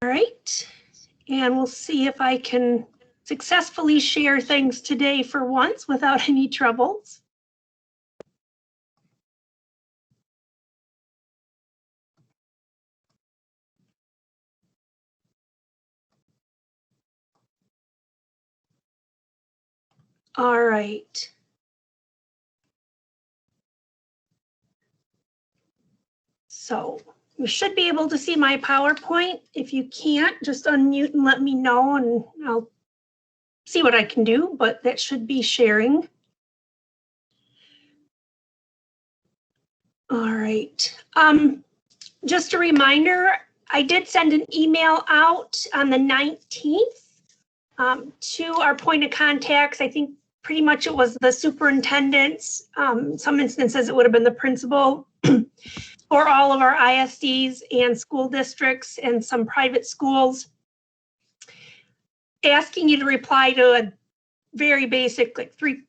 All right, and we'll see if I can successfully share things today for once without any troubles. All right. So you should be able to see my PowerPoint. If you can't, just unmute and let me know and I'll see what I can do, but that should be sharing. All right. Just a reminder, I did send an email out on the 19th to our point of contacts. I think pretty much it was the superintendents. Some instances it would have been the principal for all of our ISDs and school districts and some private schools, asking you to reply to a very basic, like three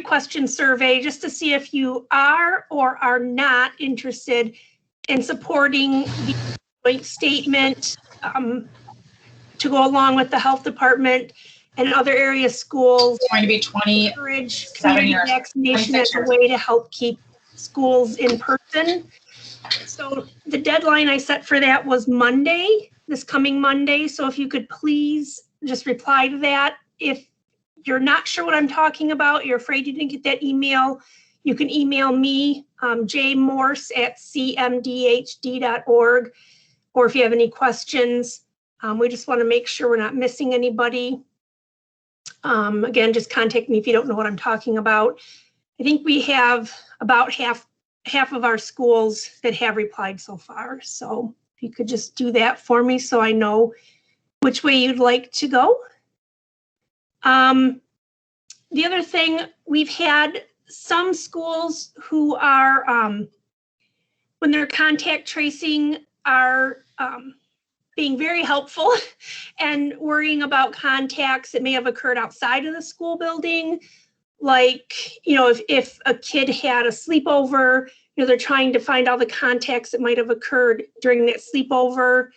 question survey just to see if you are or are not interested in supporting the joint statement to go along with the health department and other area schools. It's going to be 20. Encourage community vaccination as a way to help keep schools in person. So the deadline I set for that was Monday, this coming Monday. So if you could please just reply to that. If you're not sure what I'm talking about, you're afraid you didn't get that email, you can email me, jmorse@cmdhd.org. Or if you have any questions, we just want to make sure we're not missing anybody. Again, just contact me if you don't know what I'm talking about. I think we have about half of our schools that have replied so far. So if you could just do that for me so I know which way you'd like to go. The other thing, we've had some schools who are, when they're contact tracing, are being very helpful and worrying about contacts that may have occurred outside of the school building. Like, you know, if a kid had a sleepover, you know, they're trying to find all the contacts that might have occurred during that sleepover.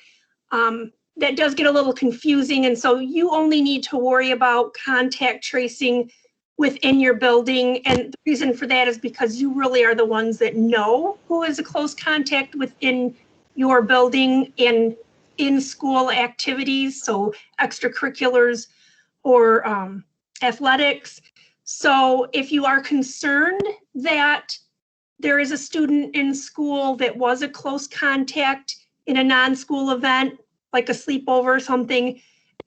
That does get a little confusing. And so you only need to worry about contact tracing within your building. And the reason for that is because you really are the ones that know who is a close contact within your building and in school activities, so extracurriculars or athletics. So if you are concerned that there is a student in school that was a close contact in a non-school event, like a sleepover or something,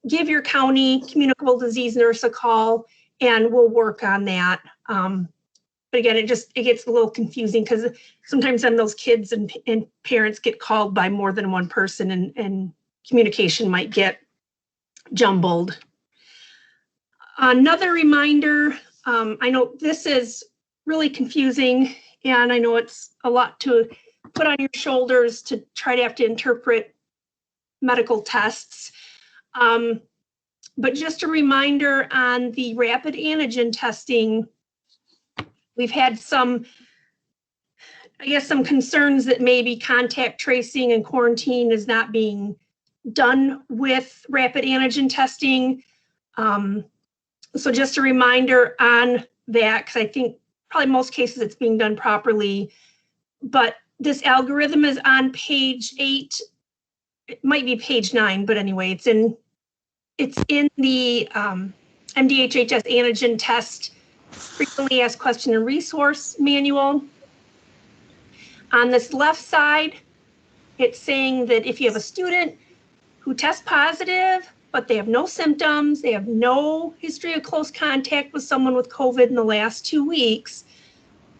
give your county communicable disease nurse a call and we'll work on that. But again, it gets a little confusing because sometimes then those kids and parents get called by more than one person and communication might get jumbled. Another reminder, I know this is really confusing and I know it's a lot to put on your shoulders to try to have to interpret medical tests. But just a reminder on the rapid antigen testing, we've had some concerns that maybe contact tracing and quarantine is not being done with rapid antigen testing. So just a reminder on that, because I think probably most cases it's being done properly, but this algorithm is on page 8. It might be page 9, but anyway, it's in the MDHHS antigen test frequently asked question and resource manual. On this left side, it's saying that if you have a student who tests positive, but they have no symptoms, they have no history of close contact with someone with COVID in the last 2 weeks,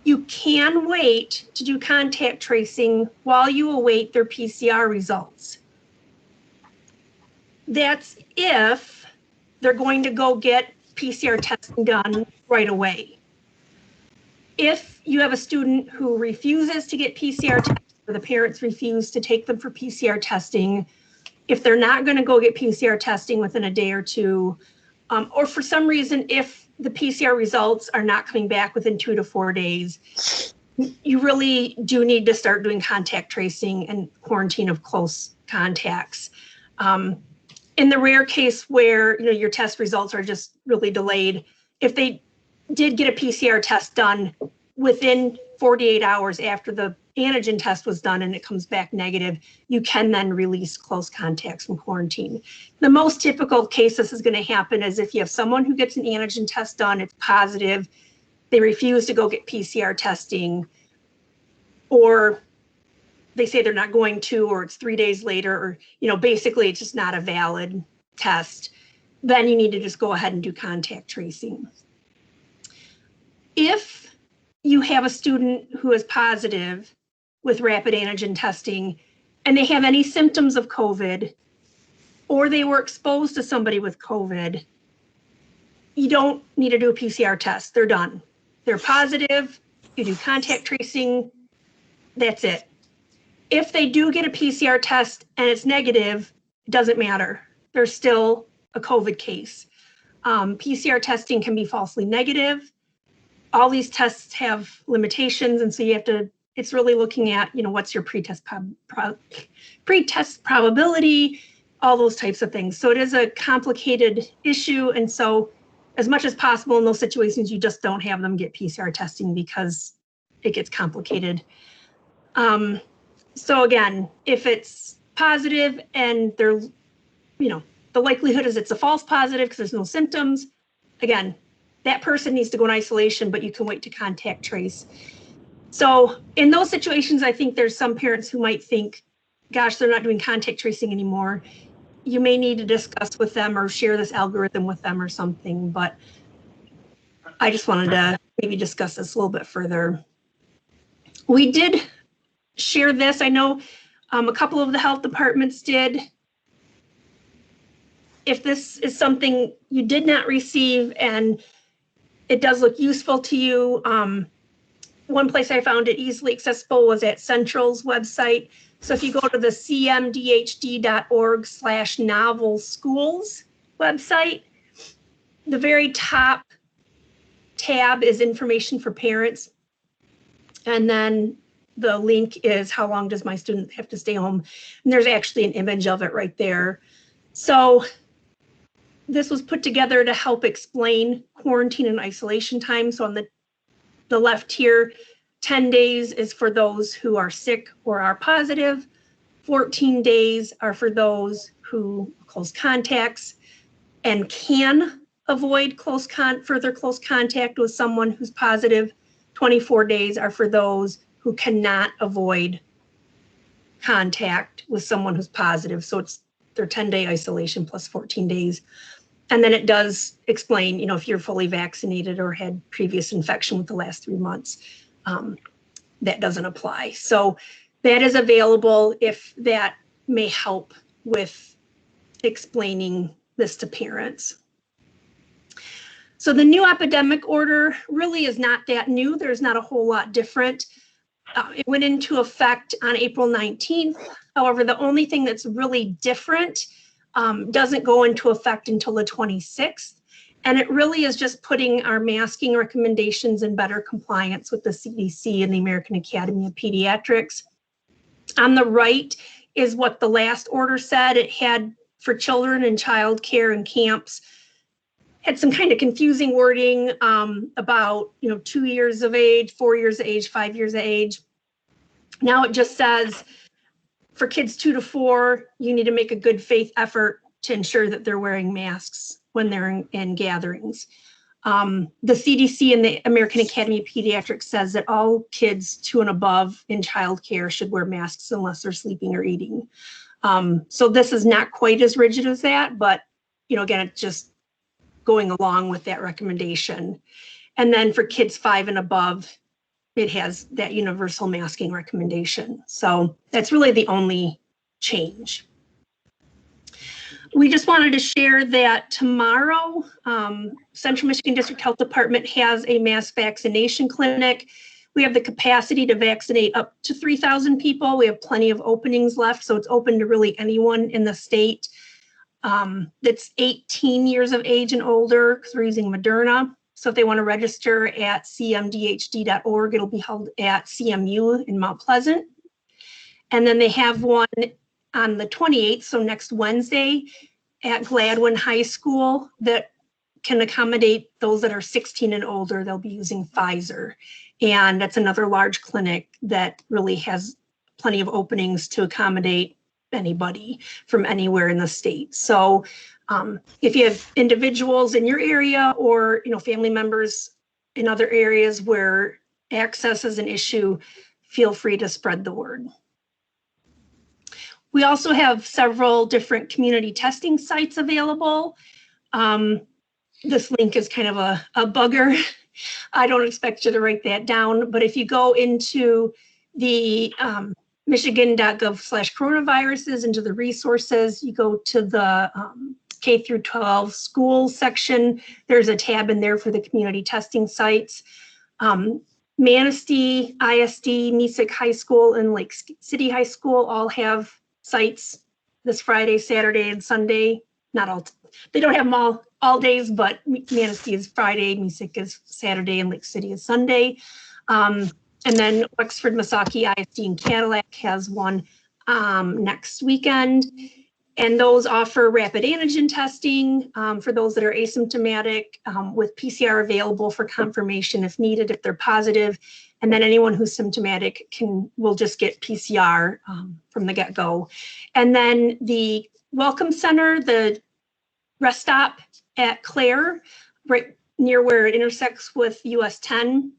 you can wait to do contact tracing while you await their PCR results. That's if they're going to go get PCR testing done right away. If you have a student who refuses to get PCR testing, or the parents refuse to take them for PCR testing, if they're not going to go get PCR testing within a day or two, or for some reason, if the PCR results are not coming back within 2 to 4 days, you really do need to start doing contact tracing and quarantine of close contacts. In the rare case where your test results are just really delayed, if they did get a PCR test done within 48 hours after the antigen test was done and it comes back negative, you can then release close contacts from quarantine. The most typical case this is going to happen is if you have someone who gets an antigen test done, it's positive, they refuse to go get PCR testing, or they say they're not going to, or it's 3 days later, or basically it's just not a valid test, then you need to just go ahead and do contact tracing. If you have a student who is positive with rapid antigen testing and they have any symptoms of COVID, or they were exposed to somebody with COVID, you don't need to do a PCR test. They're done. They're positive, you do contact tracing, that's it. If they do get a PCR test and it's negative, it doesn't matter. They're still a COVID case. PCR testing can be falsely negative. All these tests have limitations, and so you have to, it's really looking at, what's your pretest probability, all those types of things. So it is a complicated issue, and so as much as possible in those situations, you just don't have them get PCR testing because it gets complicated. So again, if it's positive and they're, the likelihood is it's a false positive because there's no symptoms, again, that person needs to go in isolation, but you can wait to contact trace. So in those situations, I think there's some parents who might think, gosh, they're not doing contact tracing anymore. You may need to discuss with them or share this algorithm with them or something, but I just wanted to maybe discuss this a little bit further. We did share this. I know a couple of the health departments did. If this is something you did not receive and it does look useful to you, one place I found it easily accessible was at Central's website. So if you go to the cmdhd.org/novel schools website, the very top tab is information for parents. And then the link is how long does my student have to stay home? And there's actually an image of it right there. So this was put together to help explain quarantine and isolation time. So on the left here, 10 days is for those who are sick or are positive. 14 days are for those who close contacts and can avoid further close contact with someone who's positive. 24 days are for those who cannot avoid contact with someone who's positive. So it's their 10-day isolation plus 14 days. And then it does explain, if you're fully vaccinated or had previous infection with the last 3 months, that doesn't apply. So that is available if that may help with explaining this to parents. So the new epidemic order really is not that new. There's not a whole lot different. It went into effect on April 19th. However, the only thing that's really different doesn't go into effect until the 26th. And it really is just putting our masking recommendations in better compliance with the CDC and the American Academy of Pediatrics. On the right is what the last order said. It had for children in childcare and camps, had some kind of confusing wording about 2 years of age, 4 years of age, 5 years of age. Now it just says for kids 2 to 4, you need to make a good faith effort to ensure that they're wearing masks when they're in gatherings. The CDC and the American Academy of Pediatrics says that all kids 2 and above in childcare should wear masks unless they're sleeping or eating. So this is not quite as rigid as that, but again, it's just going along with that recommendation. And then for kids 5 and above, it has that universal masking recommendation. So that's really the only change. We just wanted to share that tomorrow, Central Michigan District Health Department has a mass vaccination clinic. We have the capacity to vaccinate up to 3,000 people. We have plenty of openings left, so it's open to really anyone in the state that's 18 years of age and older, because we're using Moderna. So if they want to register at cmdhd.org, it'll be held at CMU in Mount Pleasant. And then they have one on the 28th, so next Wednesday, at Gladwin High School that can accommodate those that are 16 and older. They'll be using Pfizer. And that's another large clinic that really has plenty of openings to accommodate anybody from anywhere in the state. So if you have individuals in your area or family members in other areas where access is an issue, feel free to spread the word. We also have several different community testing sites available. This link is kind of a bugger. I don't expect you to write that down, but if you go into the michigan.gov/coronaviruses, into the resources, you go to the K through 12 schools section, there's a tab in there for the community testing sites. Manistee, ISD, Mesick High School, and Lake City High School all have sites this Friday, Saturday, and Sunday. Not all, they don't have them all days, but Manistee is Friday, Mesick is Saturday, and Lake City is Sunday. And then Wexford, Missaukee, ISD, and Cadillac has one next weekend. And those offer rapid antigen testing for those that are asymptomatic, with PCR available for confirmation if needed, if they're positive. And then anyone who's symptomatic will just get PCR from the get-go. And then the Welcome Center, the rest stop at Clare, right near where it intersects with US 10.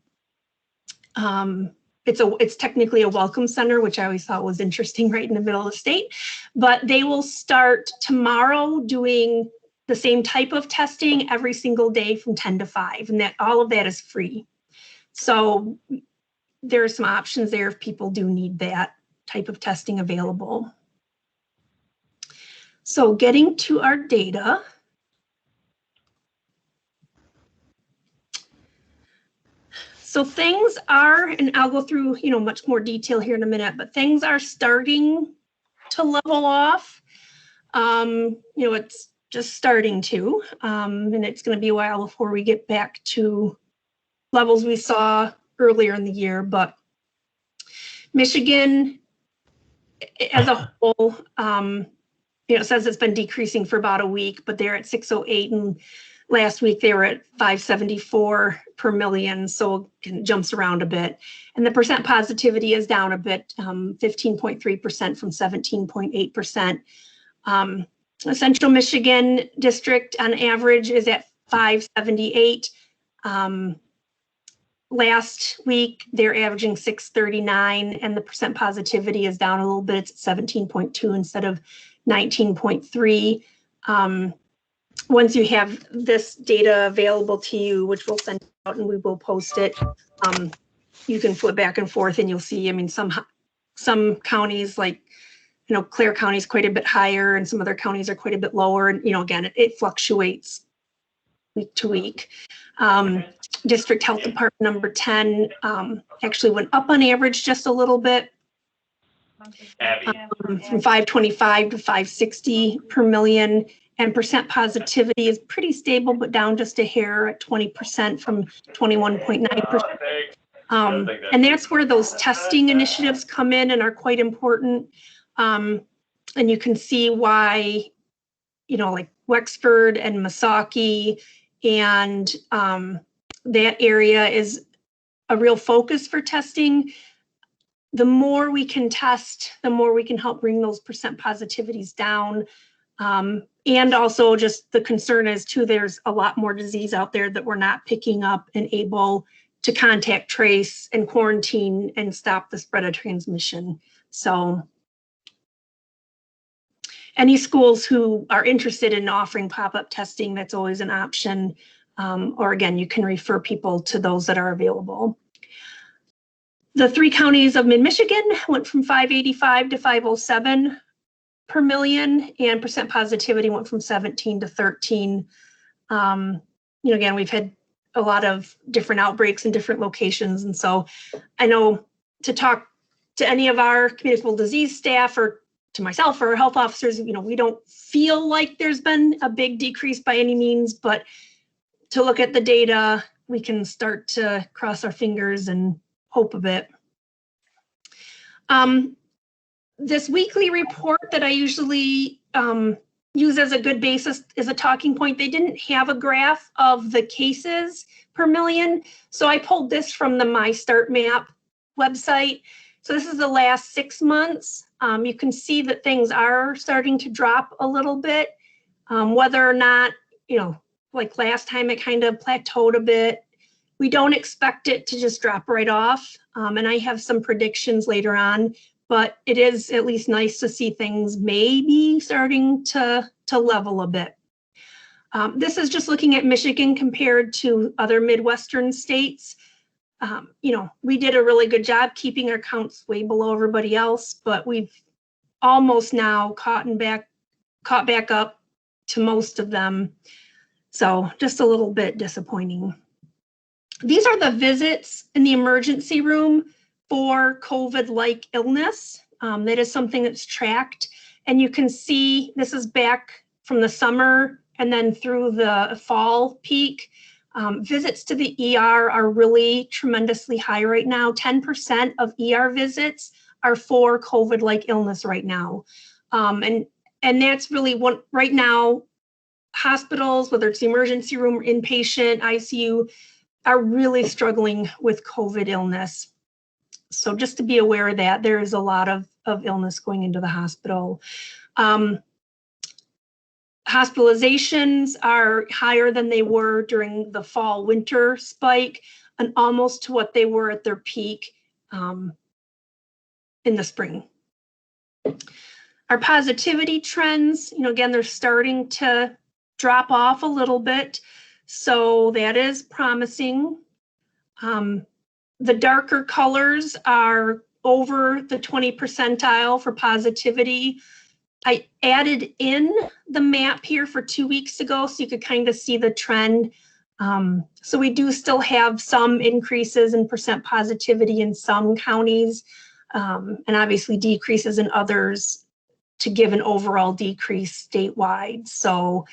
It's technically a welcome center, which I always thought was interesting, right in the middle of the state. But they will start tomorrow doing the same type of testing every single day from 10 to 5, and that all of that is free. So there are some options there if people do need that type of testing available. So getting to our data. So things are, and I'll go through, much more detail here in a minute, but things are starting to level off. It's just starting to, and it's going to be a while before we get back to levels we saw earlier in the year. But Michigan as a whole, it says it's been decreasing for about a week, but they're at 608, and last week they were at 574 per million, so it jumps around a bit. And the percent positivity is down a bit, 15.3% from 17.8%. Central Michigan district on average is at 578. Last week they're averaging 639, and the percent positivity is down a little bit. It's 17.2 instead of 19.3. Once you have this data available to you, which we'll send out and we will post it, you can flip back and forth and you'll see, some counties like, Clare County is quite a bit higher and some other counties are quite a bit lower. And, again, it fluctuates week to week. District Health Department number 10 actually went up on average just a little bit, from 525 to 560 per million. And percent positivity is pretty stable, but down just a hair at 20% from 21.9%. And that's where those testing initiatives come in and are quite important. And you can see why, like Wexford and Missaukee and that area is a real focus for testing. The more we can test, the more we can help bring those percent positivities down. And also just the concern is too, there's a lot more disease out there that we're not picking up and able to contact trace and quarantine and stop the spread of transmission. So any schools who are interested in offering pop-up testing, that's always an option. Or again, you can refer people to those that are available. The 3 counties of mid-Michigan went from 585 to 507 per million, and percent positivity went from 17 to 13. Again, we've had a lot of different outbreaks in different locations. And so I know to talk to any of our communicable disease staff or to myself or health officers, we don't feel like there's been a big decrease by any means, but to look at the data, we can start to cross our fingers and hope a bit. This weekly report that I usually use as a good basis is a talking point. They didn't have a graph of the cases per million. So I pulled this from the My Start Map website. So this is the last 6 months. You can see that things are starting to drop a little bit. Whether or not, like last time it kind of plateaued a bit. We don't expect it to just drop right off. And I have some predictions later on, but it is at least nice to see things maybe starting to level a bit. This is just looking at Michigan compared to other Midwestern states. We did a really good job keeping our counts way below everybody else, but we've almost now caught back up to most of them. So just a little bit disappointing. These are the visits in the emergency room for COVID-like illness. That is something that's tracked. And you can see this is back from the summer and then through the fall peak. Visits to the ER are really tremendously high right now. 10% of ER visits are for COVID-like illness right now. And that's really what right now, hospitals, whether it's the emergency room or inpatient, ICU, are really struggling with COVID illness. So just to be aware of that, there is a lot of illness going into the hospital. Hospitalizations are higher than they were during the fall winter spike and almost to what they were at their peak in the spring. Our positivity trends, again, they're starting to drop off a little bit. So that is promising. The darker colors are over the 20 percentile for positivity. I added in the map here for 2 weeks ago so you could kind of see the trend. So we do still have some increases in percent positivity in some counties, and obviously decreases in others to give an overall decrease statewide. So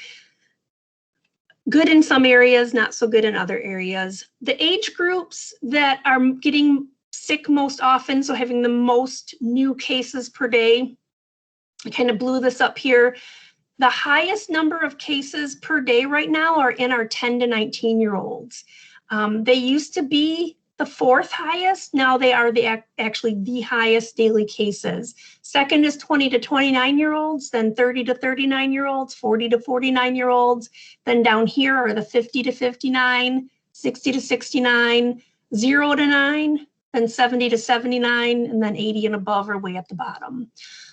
good in some areas, not so good in other areas. The age groups that are getting sick most often, so having the most new cases per day, I kind of blew this up here. The highest number of cases per day right now are in our 10 to 19-year-olds. They used to be the fourth highest. Now they are actually the highest daily cases. Second is 20 to 29-year-olds, then 30 to 39-year-olds, 40 to 49-year-olds. Then down here are the 50 to 59, 60 to 69, 0 to 9, then 70 to 79, and then 80 and above are way at the bottom.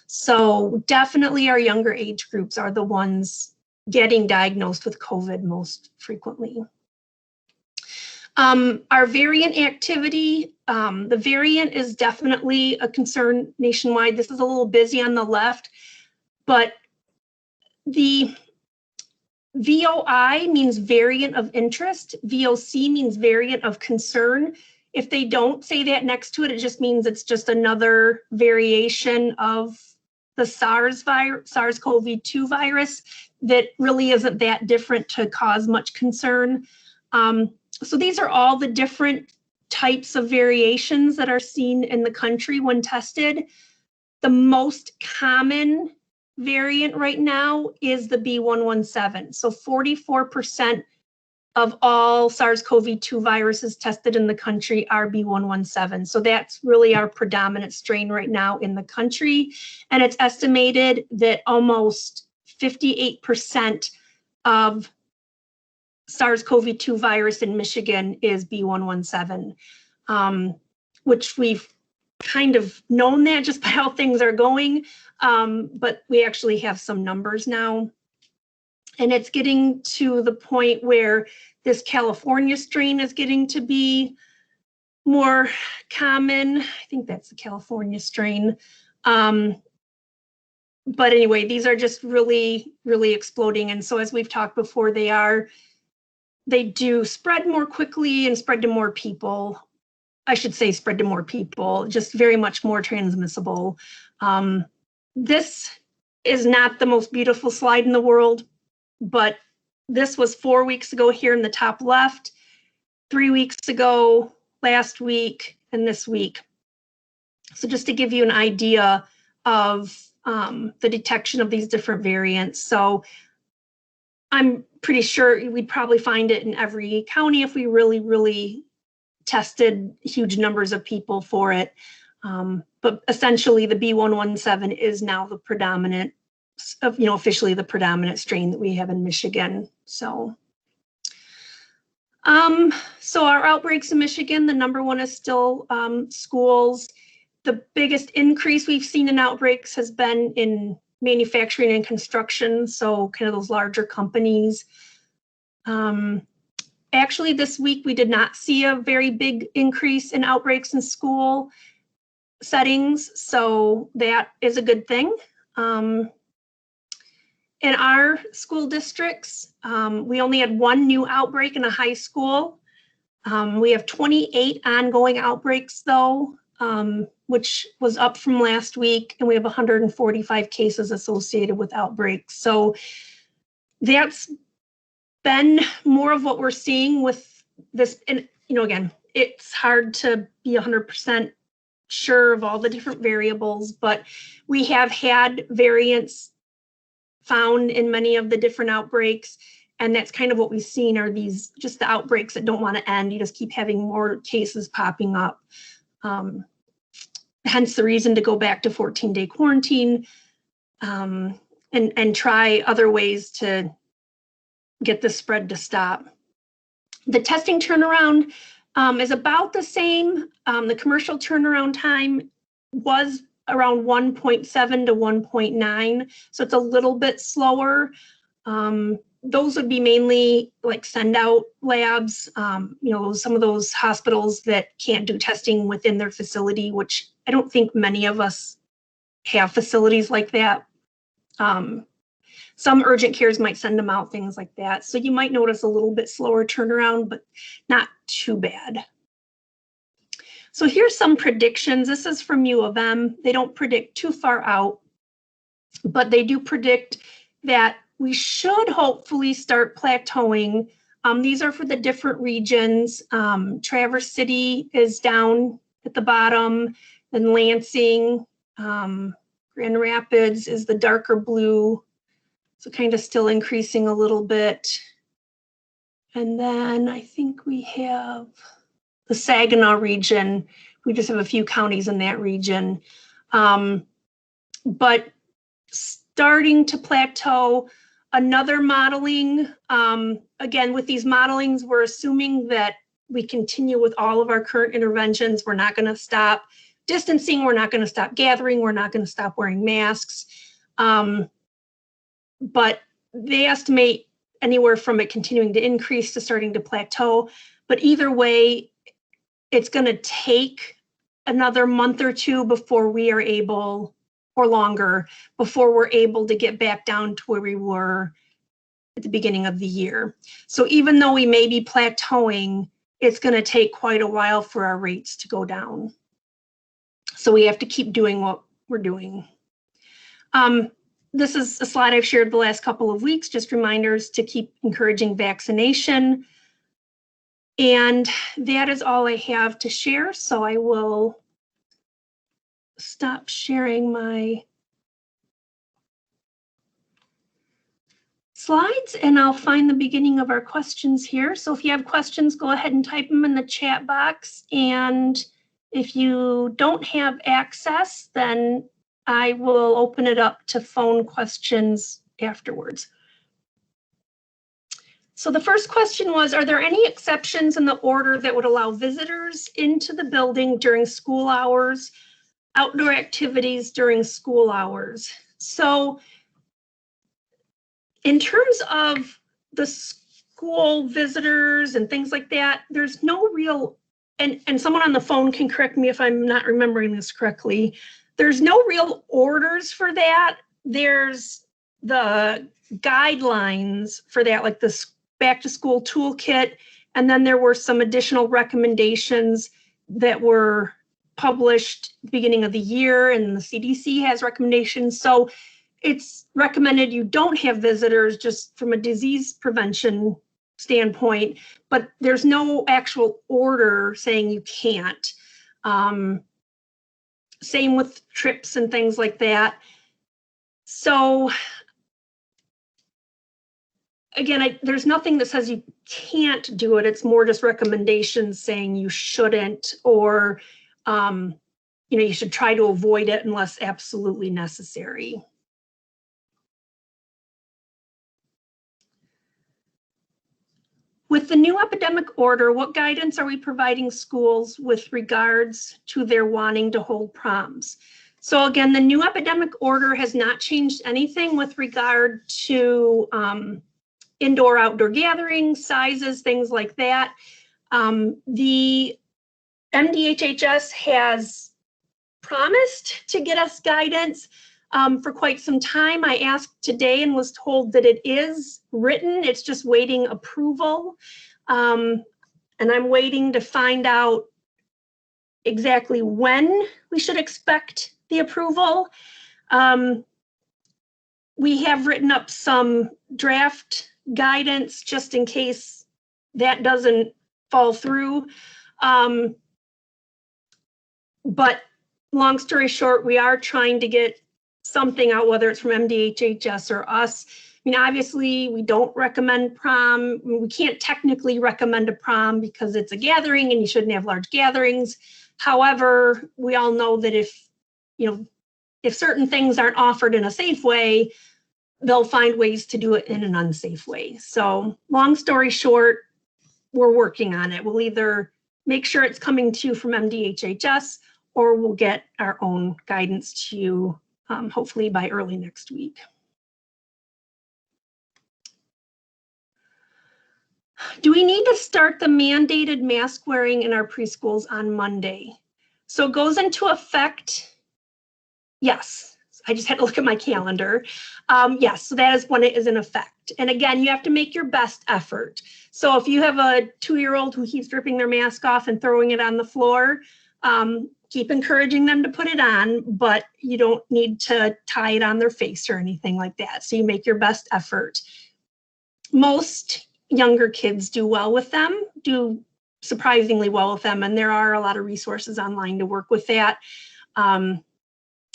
So definitely our younger age groups are the ones getting diagnosed with COVID most frequently. Our variant activity, the variant is definitely a concern nationwide. This is a little busy on the left, but the VOI means variant of interest. VOC means variant of concern. If they don't say that next to it, it just means it's just another variation of the SARS-CoV-2 virus that really isn't that different to cause much concern. So these are all the different types of variations that are seen in the country when tested. The most common variant right now is the B117. So 44% of all SARS-CoV-2 viruses tested in the country are B117. So that's really our predominant strain right now in the country. And it's estimated that almost 58% of SARS-CoV-2 virus in Michigan is B117, which we've kind of known that just by how things are going, but we actually have some numbers now. And it's getting to the point where this California strain is getting to be more common. I think that's the California strain. But anyway, these are just really, really exploding. And so as we've talked before, they do spread more quickly and spread to more people. I should say spread to more people, just very much more transmissible. This is not the most beautiful slide in the world, but this was 4 weeks ago here in the top left, 3 weeks ago, last week, and this week. So just to give you an idea of the detection of these different variants. So I'm pretty sure we'd probably find it in every county if we really, really tested huge numbers of people for it. But essentially the B117 is now the predominant, officially the predominant strain that we have in Michigan. So our outbreaks in Michigan, the number one is still schools. The biggest increase we've seen in outbreaks has been in manufacturing and construction, so kind of those larger companies. Actually, this week we did not see a very big increase in outbreaks in school settings, so that is a good thing. In our school districts, we only had one new outbreak in a high school. We have 28 ongoing outbreaks though, which was up from last week, and we have 145 cases associated with outbreaks. So that's been more of what we're seeing with this. And, again, it's hard to be 100% sure of all the different variables, but we have had variants found in many of the different outbreaks. And that's kind of what we've seen are these, just the outbreaks that don't want to end. You just keep having more cases popping up. Hence the reason to go back to 14-day quarantine and try other ways to get the spread to stop. The testing turnaround is about the same. The commercial turnaround time was around 1.7 to 1.9, so it's a little bit slower. Those would be mainly like send out labs, some of those hospitals that can't do testing within their facility, which I don't think many of us have facilities like that. Some urgent cares might send them out, things like that. So you might notice a little bit slower turnaround, but not too bad. So here's some predictions. This is from U of M. They don't predict too far out, but they do predict that we should hopefully start plateauing. These are for the different regions. Traverse City is down at the bottom, then Lansing, Grand Rapids is the darker blue. So kind of still increasing a little bit. And then I think we have the Saginaw region. We just have a few counties in that region. But starting to plateau. Another modeling, again, with these modelings, we're assuming that we continue with all of our current interventions. We're not going to stop distancing. We're not going to stop gathering. We're not going to stop wearing masks. But they estimate anywhere from it continuing to increase to starting to plateau. But either way, it's going to take another month or two before we are able, or longer, before we're able to get back down to where we were at the beginning of the year. So even though we may be plateauing, it's going to take quite a while for our rates to go down. So we have to keep doing what we're doing. This is a slide I've shared the last couple of weeks, just reminders to keep encouraging vaccination. And that is all I have to share. So I will stop sharing my slides and I'll find the beginning of our questions here. So if you have questions, go ahead and type them in the chat box. And if you don't have access, then I will open it up to phone questions afterwards. So the first question was, are there any exceptions in the order that would allow visitors into the building during school hours, outdoor activities during school hours? So in terms of the school visitors and things like that, there's no real, and someone on the phone can correct me if I'm not remembering this correctly, there's no real orders for that. There's the guidelines for that, like the back to school toolkit. And then there were some additional recommendations that were published at the beginning of the year, and the CDC has recommendations. So it's recommended you don't have visitors just from a disease prevention standpoint, but there's no actual order saying you can't. same with trips and things like that. So again, there's nothing that says you can't do it. It's more just recommendations saying you shouldn't, or you should try to avoid it unless absolutely necessary. With the new epidemic order, what guidance are we providing schools with regards to their wanting to hold proms? So again, the new epidemic order has not changed anything with regard to indoor, outdoor gatherings, sizes, things like that. The MDHHS has promised to get us guidance for quite some time. I asked today and was told that it is written. It's just waiting approval. And I'm waiting to find out exactly when we should expect the approval. We have written up some draft guidance just in case that doesn't fall through. But long story short, we are trying to get something out, whether it's from MDHHS or us. I mean, obviously, we don't recommend prom. We can't technically recommend a prom because it's a gathering and you shouldn't have large gatherings. However, we all know that if certain things aren't offered in a safe way, they'll find ways to do it in an unsafe way. So long story short, we're working on it. We'll either make sure it's coming to you from MDHHS, or we'll get our own guidance to you, hopefully by early next week. Do we need to start the mandated mask wearing in our preschools on Monday? So it goes into effect, yes. I just had to look at my calendar. Yes, so that is when it is in effect. And again, you have to make your best effort. So if you have a 2-year-old who keeps ripping their mask off and throwing it on the floor, keep encouraging them to put it on, but you don't need to tie it on their face or anything like that. So you make your best effort. Most younger kids do well with them, do surprisingly well with them, and there are a lot of resources online to work with that.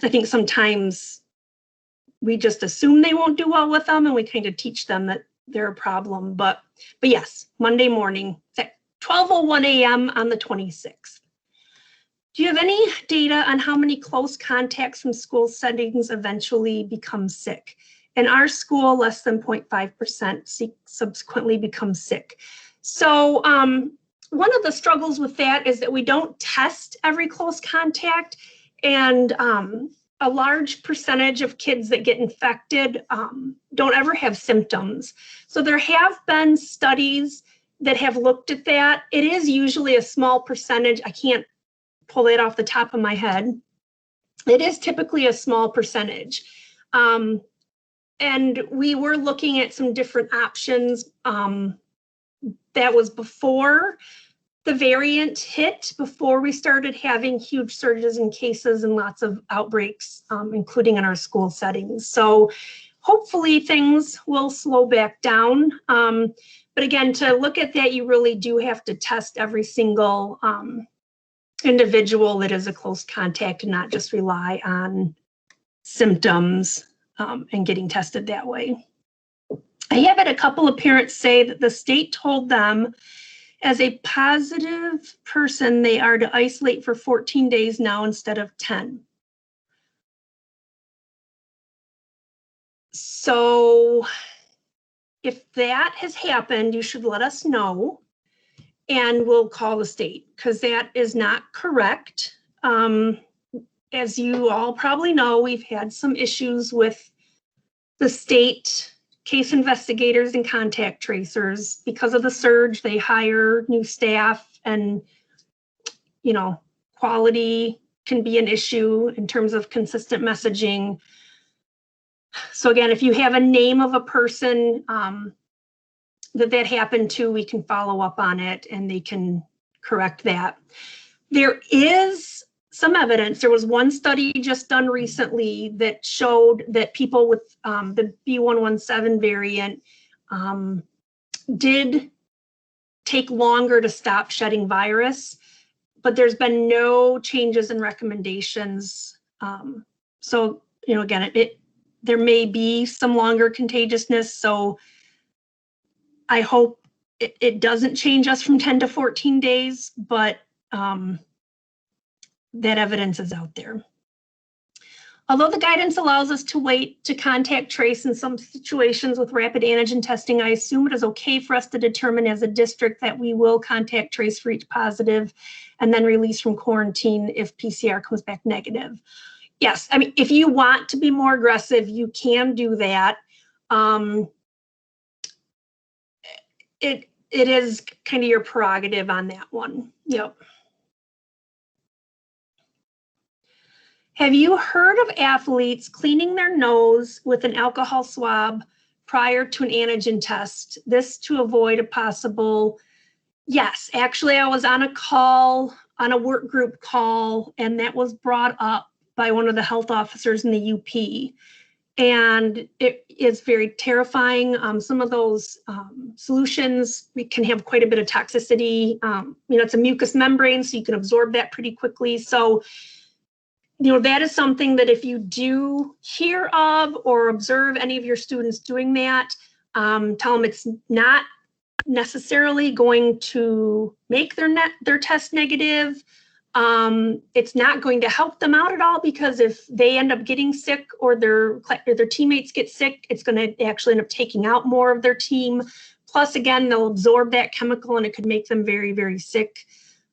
I think sometimes we just assume they won't do well with them, and we kind of teach them that they're a problem. But yes, Monday morning at 12:01 a.m. on the 26th. Do you have any data on how many close contacts from school settings eventually become sick? In our school, less than 0.5% subsequently become sick. So one of the struggles with that is that we don't test every close contact, and a large percentage of kids that get infected don't ever have symptoms. So there have been studies that have looked at that. It is usually a small percentage. I can't pull it off the top of my head. It is typically a small percentage. And we were looking at some different options. That was before the variant hit, before we started having huge surges in cases and lots of outbreaks, including in our school settings. So hopefully things will slow back down. But again, to look at that, you really do have to test every single individual that is a close contact and not just rely on symptoms and getting tested that way. I have had a couple of parents say that the state told them as a positive person, they are to isolate for 14 days now instead of 10. So if that has happened, you should let us know and we'll call the state, because that is not correct. As you all probably know, we've had some issues with the state case investigators and contact tracers. Because of the surge, they hire new staff, and quality can be an issue in terms of consistent messaging. So again, if you have a name of a person that happened to, we can follow up on it and they can correct that. There is some evidence. There was one study just done recently that showed that people with the B117 variant did take longer to stop shedding virus. but there's been no changes in recommendations. So, again, there may be some longer contagiousness. So I hope it doesn't change us from 10 to 14 days, but that evidence is out there. Although the guidance allows us to wait to contact trace in some situations with rapid antigen testing, I assume it is okay for us to determine as a district that we will contact trace for each positive and then release from quarantine if PCR comes back negative. Yes, I mean, if you want to be more aggressive, you can do that. It is kind of your prerogative on that one. Yep. Have you heard of athletes cleaning their nose with an alcohol swab prior to an antigen test? This to avoid a possible, yes, actually I was on a call, on a work group call, and that was brought up by one of the health officers in the UP. And it is very terrifying. Some of those solutions, we can have quite a bit of toxicity. It's a mucous membrane, so you can absorb that pretty quickly. So, that is something that if you do hear of or observe any of your students doing that, tell them it's not necessarily going to make their test negative. It's not going to help them out at all, because if they end up getting sick or their teammates get sick, it's going to actually end up taking out more of their team. Plus, again, they'll absorb that chemical and it could make them very, very sick,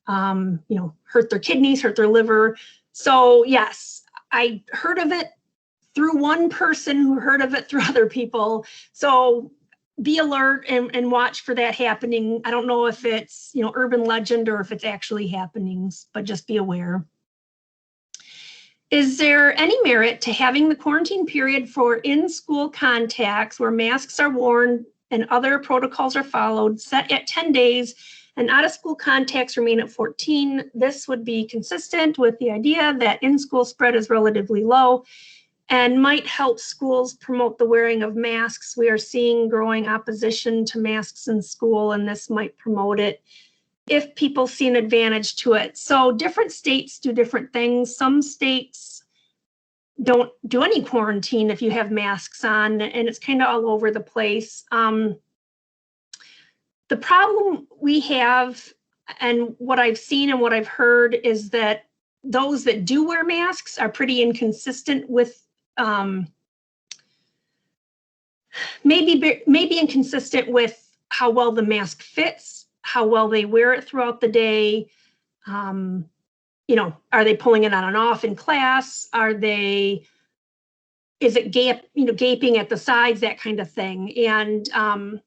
hurt their kidneys, hurt their liver. So yes, I heard of it through one person who heard of it through other people. So be alert and watch for that happening. I don't know if it's, urban legend or if it's actually happening, but just be aware. Is there any merit to having the quarantine period for in-school contacts where masks are worn and other protocols are followed set at 10 days and out-of-school contacts remain at 14? This would be consistent with the idea that in-school spread is relatively low and might help schools promote the wearing of masks. We are seeing growing opposition to masks in school, and this might promote it if people see an advantage to it. So different states do different things. Some states don't do any quarantine if you have masks on, and it's kind of all over the place. The problem we have, and what I've seen and what I've heard, is that those that do wear masks are pretty inconsistent with, maybe inconsistent with how well the mask fits, how well they wear it throughout the day. Are they pulling it on and off in class? Is it gaping at the sides, that kind of thing. And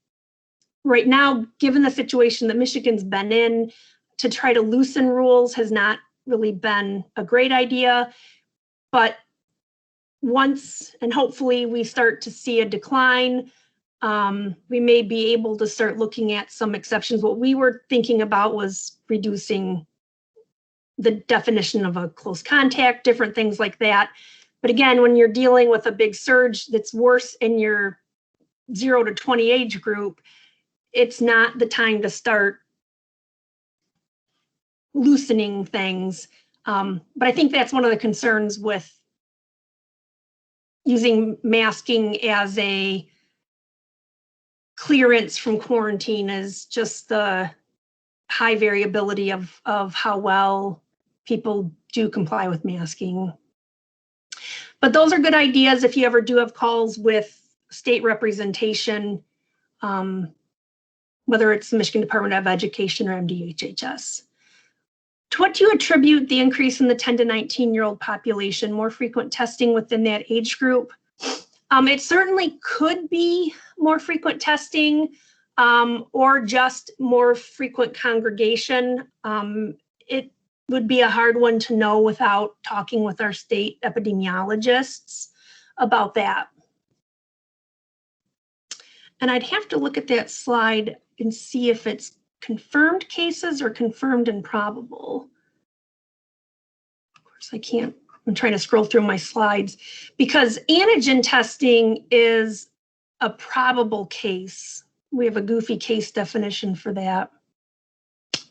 right now, given the situation that Michigan's been in, to try to loosen rules has not really been a great idea. But once, and hopefully we start to see a decline, we may be able to start looking at some exceptions. What we were thinking about was reducing the definition of a close contact, different things like that. But again, when you're dealing with a big surge that's worse in your 0 to 20 age group, it's not the time to start loosening things. But I think that's one of the concerns with using masking as a clearance from quarantine, is just the high variability of how well people do comply with masking. But those are good ideas if you ever do have calls with state representation, whether it's the Michigan Department of Education or MDHHS. To what do you attribute the increase in the 10 to 19-year-old population, more frequent testing within that age group? It certainly could be more frequent testing, or just more frequent congregation. It would be a hard one to know without talking with our state epidemiologists about that. And I'd have to look at that slide and see if it's confirmed cases or confirmed and probable. Of course, I can't. I'm trying to scroll through my slides, because antigen testing is a probable case. We have a goofy case definition for that.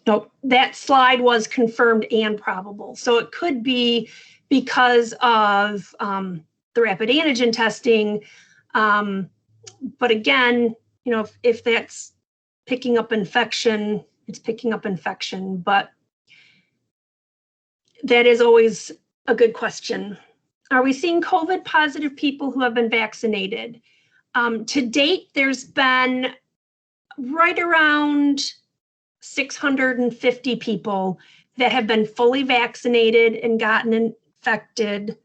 Nope, that slide was confirmed and probable. So it could be because of the rapid antigen testing. But again, you know, if that's picking up infection, it's picking up infection. But that is always a good question. Are we seeing COVID positive people who have been vaccinated? To date, there's been right around 650 people that have been fully vaccinated and gotten infected.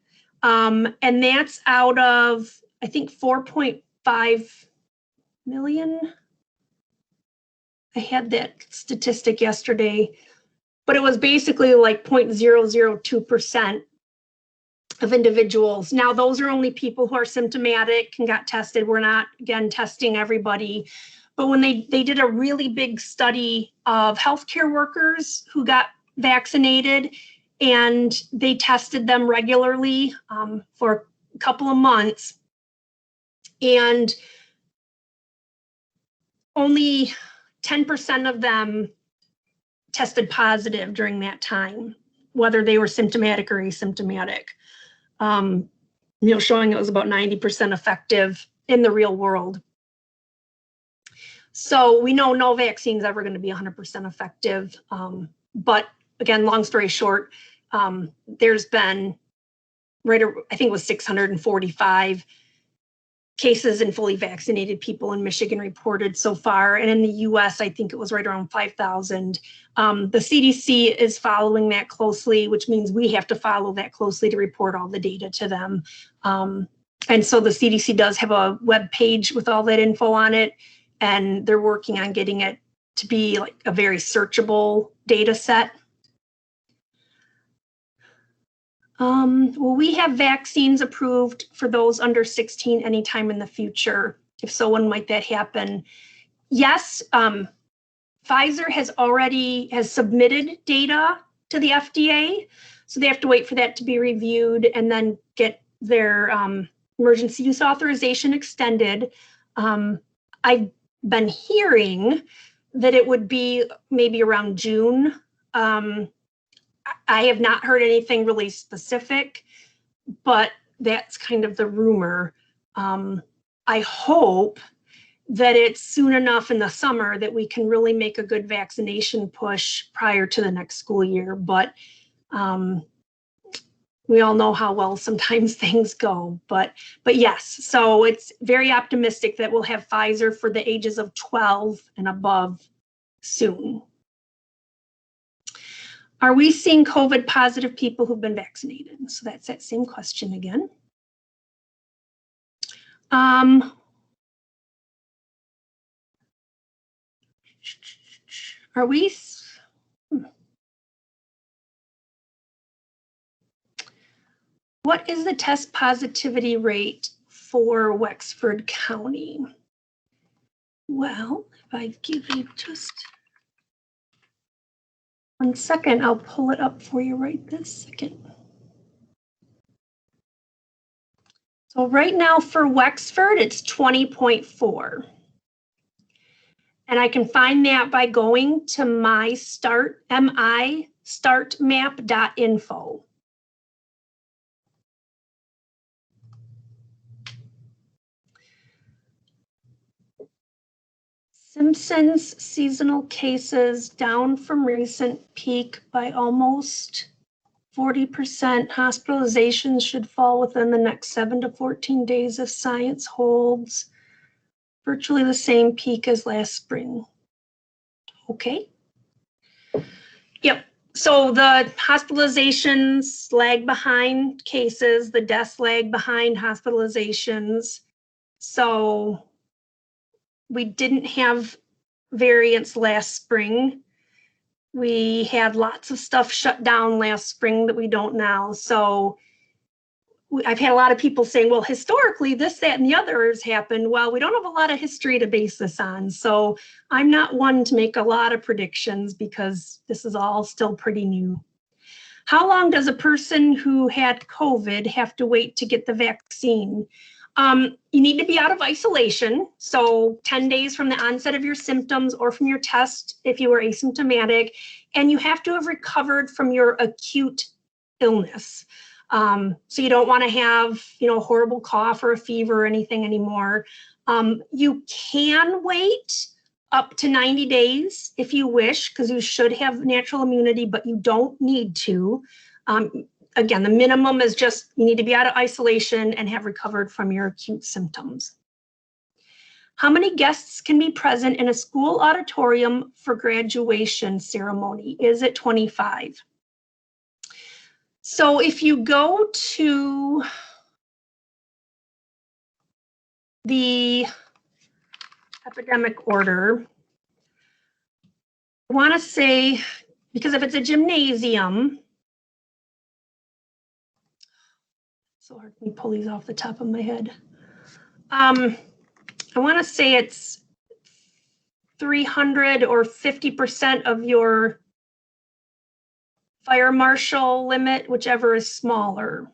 And that's out of, I think, 4.5 million. I had that statistic yesterday, but it was basically like 0.002% of individuals. Now, those are only people who are symptomatic and got tested. We're not, again, testing everybody. But when they did a really big study of healthcare workers who got vaccinated, and they tested them regularly for a couple of months, and only 10% of them tested positive during that time, whether they were symptomatic or asymptomatic. You know, showing it was about 90% effective in the real world. So we know no vaccine is ever going to be 100% effective. But again, long story short, there's been I think it was 645 cases in fully vaccinated people in Michigan reported so far. And in the US, I think it was right around 5,000. The CDC is following that closely, which means we have to follow that closely to report all the data to them. And so the CDC does have a web page with all that info on it, and they're working on getting it to be like a very searchable data set. Will we have vaccines approved for those under 16 anytime in the future? If so, when might that happen? Yes, Pfizer has submitted data to the FDA, so they have to wait for that to be reviewed and then get their emergency use authorization extended. I've been hearing that it would be maybe around June. I have not heard anything really specific, but that's kind of the rumor. I hope that it's soon enough in the summer that we can really make a good vaccination push prior to the next school year. But we all know how well sometimes things go. But yes, so it's very optimistic that we'll have Pfizer for the ages of 12 and above soon. Are we seeing COVID positive people who've been vaccinated? So that's that same question again. Are we? What is the test positivity rate for Wexford County? Well, if I give you just 1 second, I'll pull it up for you right this second. So right now for Wexford, it's 20.4. And I can find that by going to mistartmap.info. Simpson's seasonal cases down from recent peak by almost 40%. Hospitalizations should fall within the next 7 to 14 days if science holds. Virtually the same peak as last spring. Okay. Yep. So the hospitalizations lag behind cases, the deaths lag behind hospitalizations. So we didn't have variants last spring. We had lots of stuff shut down last spring that we don't now. So I've had a lot of people saying, well, historically, this, that, and the other has happened. Well, we don't have a lot of history to base this on. So I'm not one to make a lot of predictions because this is all still pretty new. How long does a person who had COVID have to wait to get the vaccine? You need to be out of isolation. So 10 days from the onset of your symptoms or from your test if you were asymptomatic, and you have to have recovered from your acute illness. So you don't want to have, a horrible cough or a fever or anything anymore. You can wait up to 90 days if you wish, because you should have natural immunity, but you don't need to. Again, the minimum is just you need to be out of isolation and have recovered from your acute symptoms. How many guests can be present in a school auditorium for graduation ceremony? Is it 25? So if you go to the epidemic order, I want to say, because if it's a gymnasium, so hard for me to pull these off the top of my head. I want to say it's 300 or 50% of your fire marshal limit, whichever is smaller.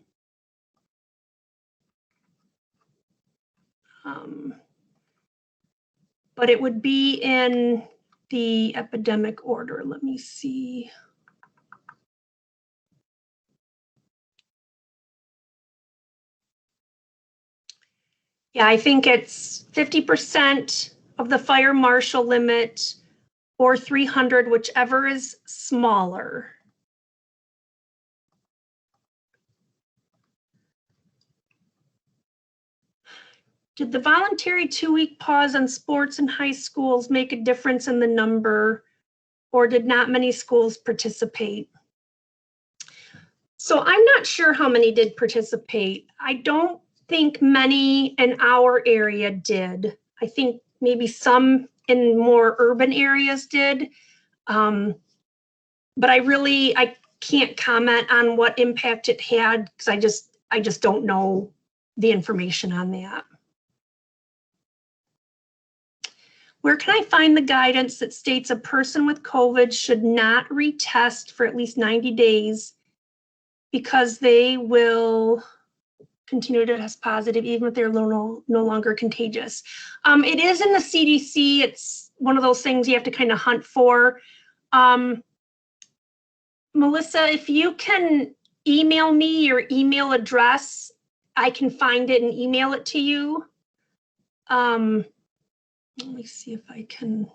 But it would be in the epidemic order. Let me see. Yeah, I think it's 50% of the fire marshal limit or 300, whichever is smaller. Did the voluntary 2-week pause on sports in high schools make a difference in the number, or did not many schools participate? So I'm not sure how many did participate. I don't think many in our area did. I think maybe some in more urban areas did. But I can't comment on what impact it had because I just don't know the information on that. Where can I find the guidance that states a person with COVID should not retest for at least 90 days because they will continue to test positive even if they're no longer contagious? It is in the CDC. It's one of those things you have to kind of hunt for. Melissa, if you can email me your email address, I can find it and email it to you. Let me see if I can.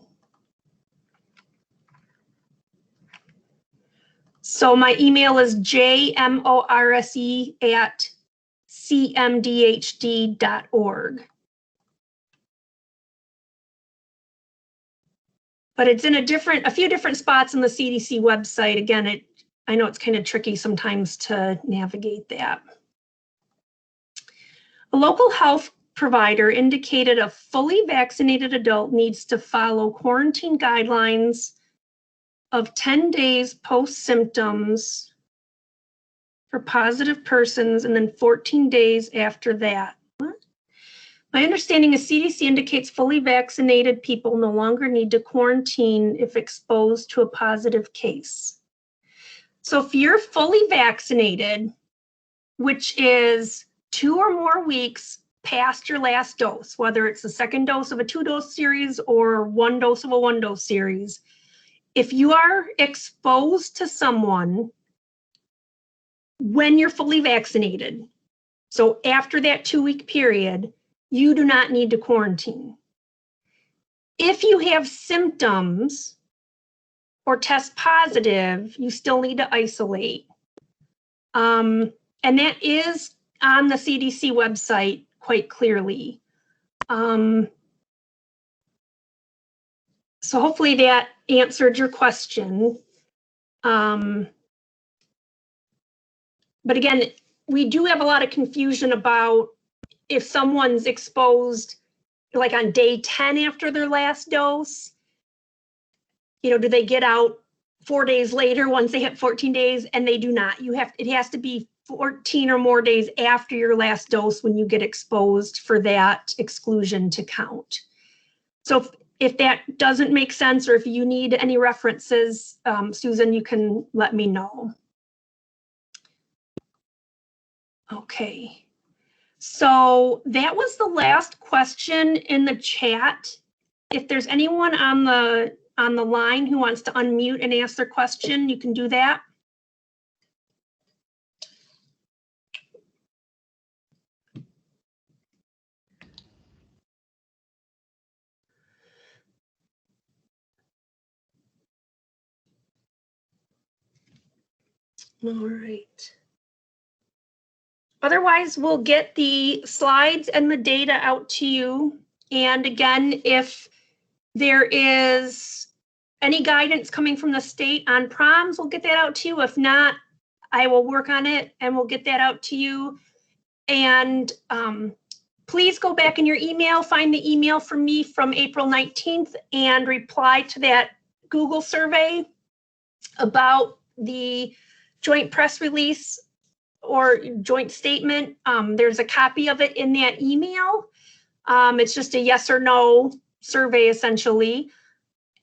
So my email is jmorse@cmdhd.org. But it's in a few different spots on the CDC website. Again, I know it's kind of tricky sometimes to navigate that. A local health provider indicated a fully vaccinated adult needs to follow quarantine guidelines of 10 days post symptoms for positive persons and then 14 days after that. What? My understanding is CDC indicates fully vaccinated people no longer need to quarantine if exposed to a positive case. So if you're fully vaccinated, which is 2 or more weeks past your last dose, whether it's the second dose of a 2-dose series or 1 dose of a 1-dose series, if you are exposed to someone when you're fully vaccinated, so after that 2-week period, you do not need to quarantine. If you have symptoms or test positive, you still need to isolate. And that is on the CDC website quite clearly. So hopefully that answered your question. But again, we do have a lot of confusion about if someone's exposed like on day 10 after their last dose, do they get out 4 days later once they hit 14 days? And they do not. It has to be 14 or more days after your last dose when you get exposed for that exclusion to count. So if that doesn't make sense or if you need any references, Susan, you can let me know. Okay. So that was the last question in the chat. If there's anyone on the line who wants to unmute and ask their question, you can do that. All right. Otherwise, we'll get the slides and the data out to you. And again, if there is any guidance coming from the state on proms, we'll get that out to you. If not, I will work on it and we'll get that out to you. And please go back in your email, find the email from me from April 19th and reply to that Google survey about the joint press release or joint statement. There's a copy of it in that email. It's just a yes or no survey, essentially.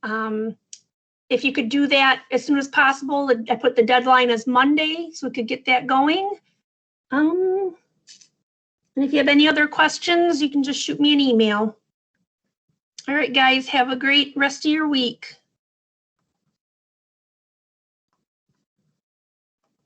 If you could do that as soon as possible, I put the deadline as Monday, so we could get that going. And if you have any other questions, you can just shoot me an email. All right, guys, have a great rest of your week.